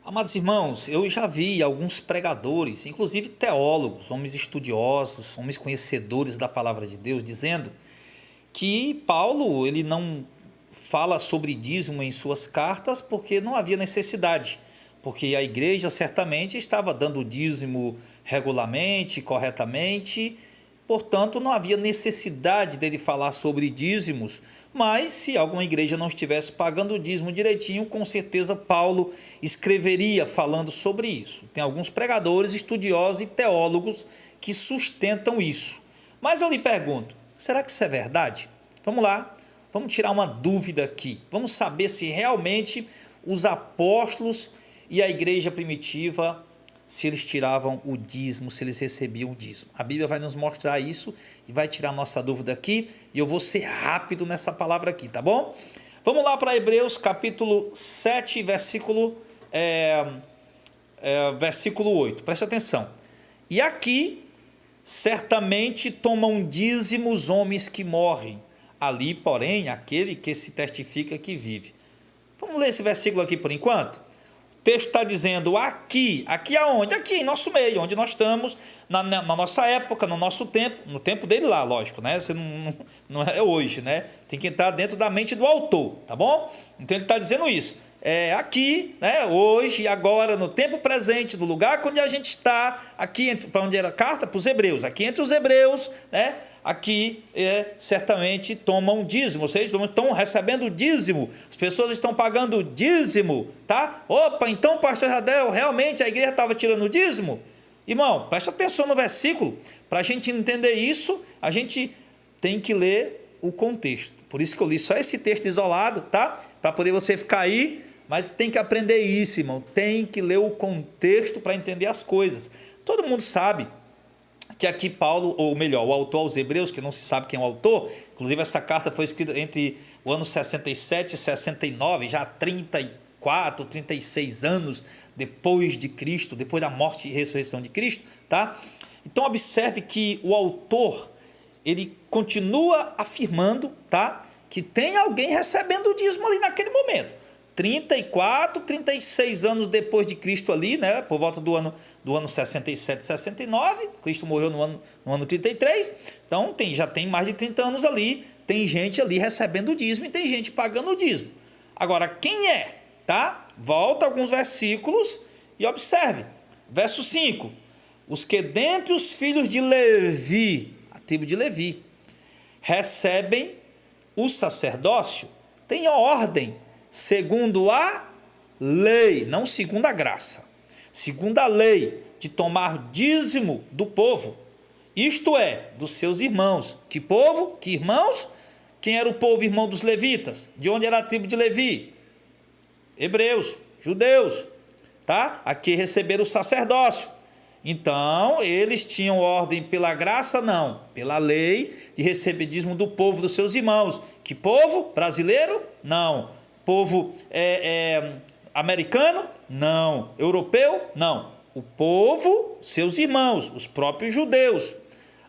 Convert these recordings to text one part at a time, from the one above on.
Amados irmãos, eu já vi alguns pregadores, inclusive teólogos, homens estudiosos, homens conhecedores da palavra de Deus, dizendo que Paulo ele não fala sobre dízimo em suas cartas porque não havia necessidade, porque a igreja certamente estava dando dízimo regularmente, corretamente. Portanto, não havia necessidade dele falar sobre dízimos, mas se alguma igreja não estivesse pagando o dízimo direitinho, com certeza Paulo escreveria falando sobre isso. Tem alguns pregadores, estudiosos e teólogos que sustentam isso. Mas eu lhe pergunto, será que isso é verdade? Vamos lá, vamos tirar uma dúvida aqui. Vamos saber se realmente os apóstolos e a igreja primitiva, se eles tiravam o dízimo, se eles recebiam o dízimo. A Bíblia vai nos mostrar isso e vai tirar nossa dúvida aqui, e eu vou ser rápido nessa palavra aqui, tá bom? Vamos lá para Hebreus capítulo 7, versículo 8, presta atenção. E aqui, certamente tomam dízimo os homens que morrem, ali, porém, aquele que se testifica que vive. Vamos ler esse versículo aqui por enquanto? O texto está dizendo aqui aonde? Aqui em nosso meio, onde nós estamos, na nossa época, no nosso tempo, no tempo dele lá, lógico, né? Você não é hoje, né? Tem que entrar dentro da mente do autor, tá bom? Então ele está dizendo isso. Aqui, né? Hoje, agora, no tempo presente, no lugar onde a gente está, aqui, para onde era a carta? Para os hebreus, aqui entre os hebreus, né? Aqui certamente tomam dízimo, ou seja, estão recebendo dízimo, as pessoas estão pagando dízimo, tá? Opa, então pastor Jadel, realmente a igreja estava tirando dízimo? Irmão, presta atenção no versículo, para a gente entender isso, a gente tem que ler o contexto, por isso que eu li só esse texto isolado, tá? Para poder você ficar aí, mas tem que aprender isso, irmão, tem que ler o contexto para entender as coisas. Todo mundo sabe que aqui Paulo, ou melhor, o autor aos Hebreus, que não se sabe quem é o autor, inclusive essa carta foi escrita entre o ano 67 e 69, já 34, 36 anos depois de Cristo, depois da morte e ressurreição de Cristo, tá? Então observe que o autor, ele continua afirmando, tá? Que tem alguém recebendo o dízimo ali naquele momento. 34, 36 anos depois de Cristo ali, né, por volta do ano 67, 69, Cristo morreu no ano 33, então já tem mais de 30 anos ali, tem gente ali recebendo o dízimo e tem gente pagando o dízimo. Agora, quem é? Tá? Volta alguns versículos e observe, verso 5, os que dentre os filhos de Levi, a tribo de Levi, recebem o sacerdócio, tem ordem, segundo a lei, não segundo a graça, segundo a lei, de tomar dízimo do povo, isto é, dos seus irmãos. Que povo? Que irmãos? Quem era o povo irmão dos levitas? De onde era a tribo de Levi? Hebreus, judeus, tá? Aqui receberam o sacerdócio. Então, eles tinham ordem pela graça? Não, pela lei, de receber dízimo do povo dos seus irmãos. Que povo? Brasileiro? Não. Povo americano? Não. Europeu? Não. O povo, seus irmãos, os próprios judeus,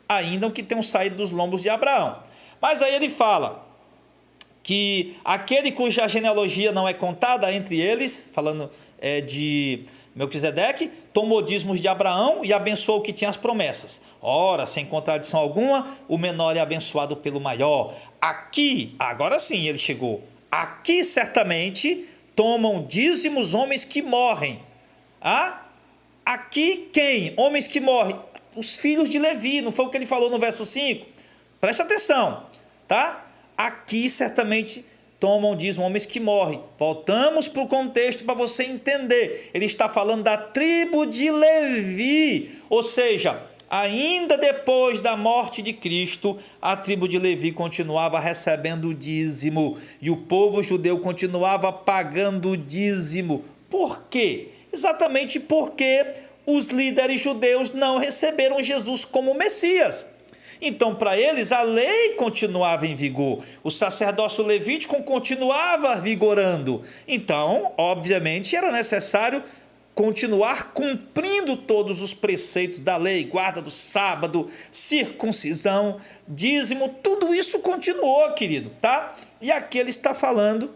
ainda que tenham saído dos lombos de Abraão. Mas aí ele fala que aquele cuja genealogia não é contada entre eles, falando de Melquisedeque, tomou dízimos de Abraão e abençoou o que tinha as promessas. Ora, sem contradição alguma, o menor é abençoado pelo maior. Aqui, agora sim ele chegou. Aqui certamente tomam dízimos homens que morrem. Aqui quem? Homens que morrem. Os filhos de Levi, não foi o que ele falou no verso 5? Presta atenção, tá? Aqui certamente tomam dízimo homens que morrem. Voltamos para o contexto para você entender. Ele está falando da tribo de Levi, ou seja, ainda depois da morte de Cristo, a tribo de Levi continuava recebendo o dízimo e o povo judeu continuava pagando o dízimo. Por quê? Exatamente porque os líderes judeus não receberam Jesus como Messias. Então, para eles, a lei continuava em vigor, o sacerdócio levítico continuava vigorando. Então, obviamente, era necessário continuar cumprindo todos os preceitos da lei, guarda do sábado, circuncisão, dízimo, tudo isso continuou, querido, tá? E aqui ele está falando,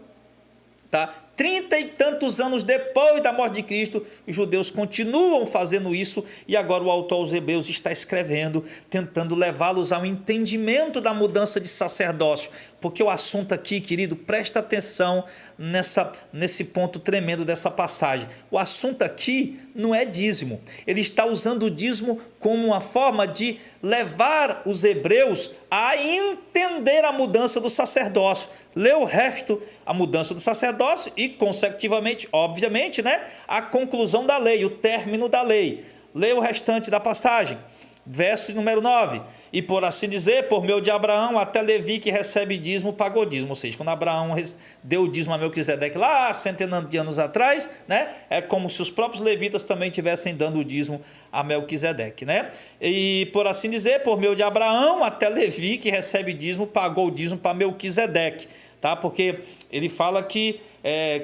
tá? 30 e tantos anos depois da morte de Cristo, os judeus continuam fazendo isso, e agora o autor aos Hebreus está escrevendo, tentando levá-los ao entendimento da mudança de sacerdócio, porque o assunto aqui, querido, presta atenção nesse ponto tremendo dessa passagem. O assunto aqui não é dízimo. Ele está usando o dízimo como uma forma de levar os hebreus a entender a mudança do sacerdócio. Lê o resto, a mudança do sacerdócio e, consecutivamente, obviamente, né, a conclusão da lei, o término da lei. Lê o restante da passagem. Verso número 9, e por assim dizer, por meio de Abraão, até Levi, que recebe dízimo, pagou dízimo. Ou seja, quando Abraão deu o dízimo a Melquisedeque lá, centenas de anos atrás, né, é como se os próprios levitas também estivessem dando o dízimo a Melquisedeque, né? E por assim dizer, por meio de Abraão, até Levi, que recebe dízimo, pagou o dízimo para Melquisedeque. Tá? Porque ele fala que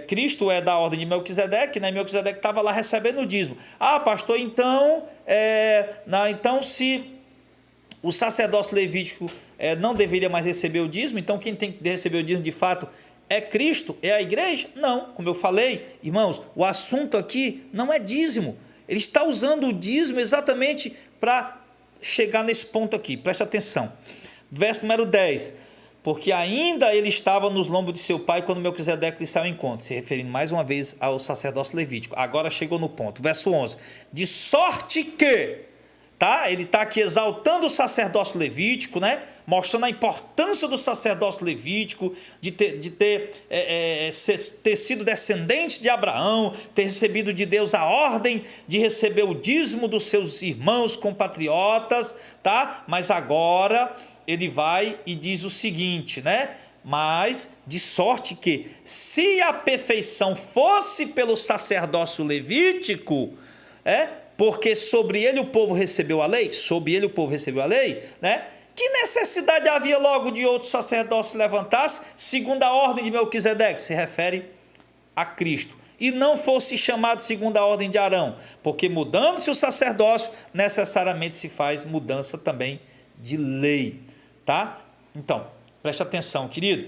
Cristo é da ordem de Melquisedeque, né? Melquisedeque estava lá recebendo o dízimo. Ah, pastor, então, então se o sacerdócio levítico não deveria mais receber o dízimo, então quem tem que receber o dízimo de fato é Cristo, é a igreja? Não, como eu falei, irmãos, o assunto aqui não é dízimo. Ele está usando o dízimo exatamente para chegar nesse ponto aqui, presta atenção. Verso número 10. Porque ainda ele estava nos lombos de seu pai quando Melquisedeque lhe saiu ao encontro, se referindo mais uma vez ao sacerdócio levítico. Agora chegou no ponto, verso 11. De sorte que, tá? Ele está aqui exaltando o sacerdócio levítico, né? Mostrando a importância do sacerdócio levítico, de ter sido descendente de Abraão, ter recebido de Deus a ordem de receber o dízimo dos seus irmãos compatriotas, tá? Mas agora ele vai e diz o seguinte, né? Mas de sorte que, se a perfeição fosse pelo sacerdócio levítico, porque sobre ele o povo recebeu a lei, né? Que necessidade havia logo de outro sacerdócio se levantasse, segundo a ordem de Melquisedeque? Se refere a Cristo. E não fosse chamado segundo a ordem de Arão, porque mudando-se o sacerdócio, necessariamente se faz mudança também de lei. Tá? Então, preste atenção, querido.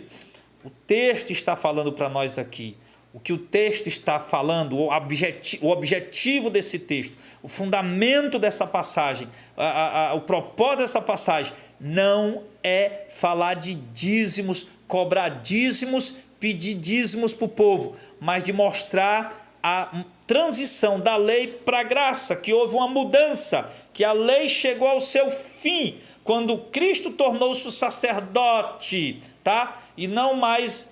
O texto está falando para nós aqui. O que o texto está falando, o objetivo desse texto, o fundamento dessa passagem, o propósito dessa passagem, não é falar de dízimos, cobrar dízimos, pedir dízimos para o povo, mas de mostrar a transição da lei para a graça, que houve uma mudança, que a lei chegou ao seu fim, quando Cristo tornou-se o sacerdote, tá? E não mais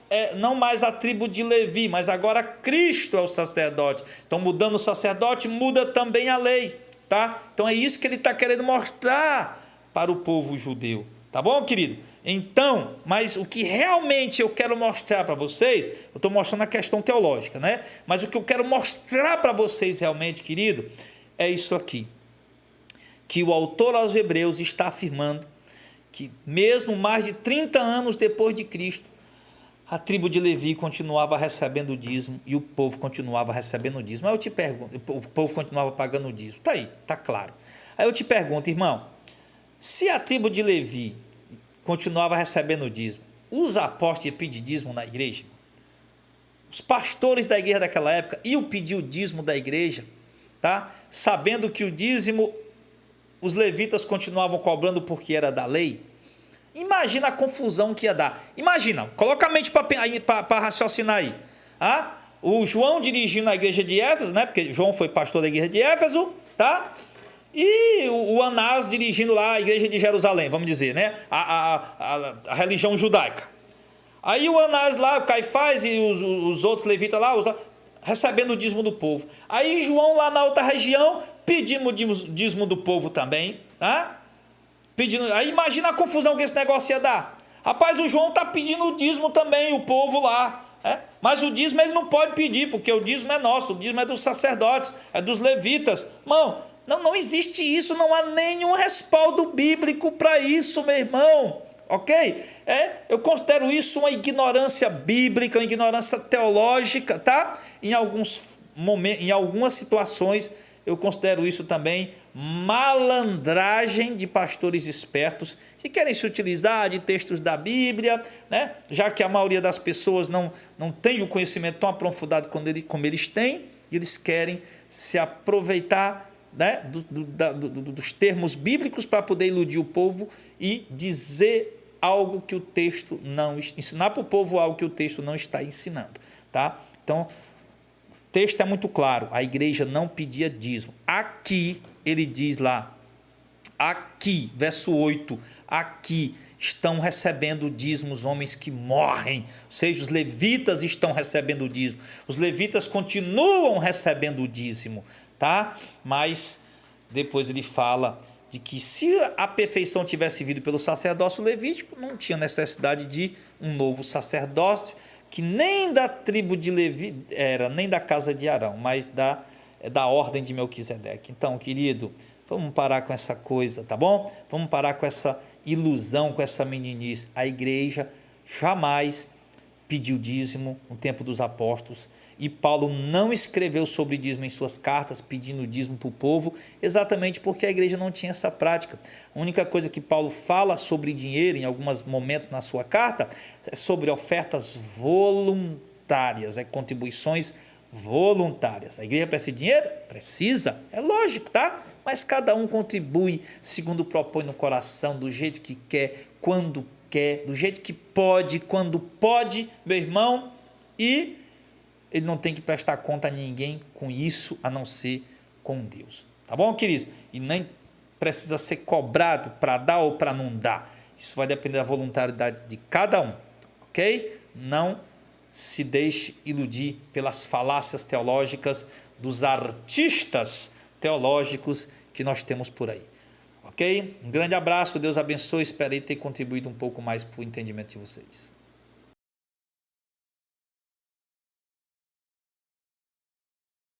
a tribo de Levi, mas agora Cristo é o sacerdote. Então, mudando o sacerdote, muda também a lei, tá? Então, é isso que ele está querendo mostrar para o povo judeu, tá bom, querido? Então, mas o que realmente eu quero mostrar para vocês, eu estou mostrando a questão teológica, né? Mas o que eu quero mostrar para vocês realmente, querido, é isso aqui. Que o autor aos Hebreus está afirmando que mesmo mais de 30 anos depois de Cristo, a tribo de Levi continuava recebendo o dízimo e o povo continuava recebendo o dízimo. Aí eu te pergunto, o povo continuava pagando o dízimo. Está aí, está claro. Aí eu te pergunto, irmão, se a tribo de Levi continuava recebendo o dízimo, os apóstolos iam pedir dízimo na igreja? Os pastores da igreja daquela época iam pedir o dízimo da igreja, tá? Sabendo que o dízimo os levitas continuavam cobrando porque era da lei? Imagina a confusão que ia dar. Imagina, coloca a mente para raciocinar aí. O João dirigindo a igreja de Éfeso, né? Porque João foi pastor da igreja de Éfeso, tá? E o Anás dirigindo lá a igreja de Jerusalém, vamos dizer, né? A religião judaica. Aí o Anás lá, o Caifás e os outros levitas lá, recebendo o dízimo do povo. Aí João lá na outra região, pedindo o dízimo do povo também, tá? Aí imagina a confusão que esse negócio ia dar. Rapaz, o João está pedindo o dízimo também, o povo lá. Mas o dízimo ele não pode pedir, porque o dízimo é nosso, o dízimo é dos sacerdotes, é dos levitas. Irmão, não existe isso, não há nenhum respaldo bíblico para isso, meu irmão. Ok? Eu considero isso uma ignorância bíblica, uma ignorância teológica, tá? Em algumas situações eu considero isso também malandragem de pastores espertos que querem se utilizar de textos da Bíblia, né? Já que a maioria das pessoas não tem o conhecimento tão aprofundado como eles têm, e eles querem se aproveitar, né, dos termos bíblicos para poder iludir o povo e dizer algo que o texto não, ensinar para o povo algo que o texto não está ensinando, tá? Então, o texto é muito claro, a igreja não pedia dízimo. Aqui, ele diz lá, aqui, verso 8, aqui estão recebendo dízimo os homens que morrem, ou seja, os levitas estão recebendo o dízimo, os levitas continuam recebendo o dízimo, tá? Mas depois ele fala de que se a perfeição tivesse vindo pelo sacerdócio levítico, não tinha necessidade de um novo sacerdócio, que nem da tribo de Levi era, nem da casa de Arão, mas da ordem de Melquisedeque. Então, querido, vamos parar com essa coisa, tá bom? Vamos parar com essa ilusão, com essa meninice. A igreja jamais pediu dízimo no tempo dos apóstolos, e Paulo não escreveu sobre dízimo em suas cartas, pedindo dízimo para o povo, exatamente porque a igreja não tinha essa prática. A única coisa que Paulo fala sobre dinheiro em alguns momentos na sua carta é sobre ofertas voluntárias, contribuições voluntárias. A igreja precisa de dinheiro? Precisa, é lógico, tá? Mas cada um contribui segundo propõe no coração, do jeito que quer, quando quer, do jeito que pode, quando pode, meu irmão, e ele não tem que prestar conta a ninguém com isso, a não ser com Deus, tá bom, queridos? E nem precisa ser cobrado para dar ou para não dar, isso vai depender da voluntariedade de cada um, ok? Não se deixe iludir pelas falácias teológicas dos artistas teológicos que nós temos por aí. Ok? Um grande abraço, Deus abençoe, esperei ter contribuído um pouco mais para o entendimento de vocês.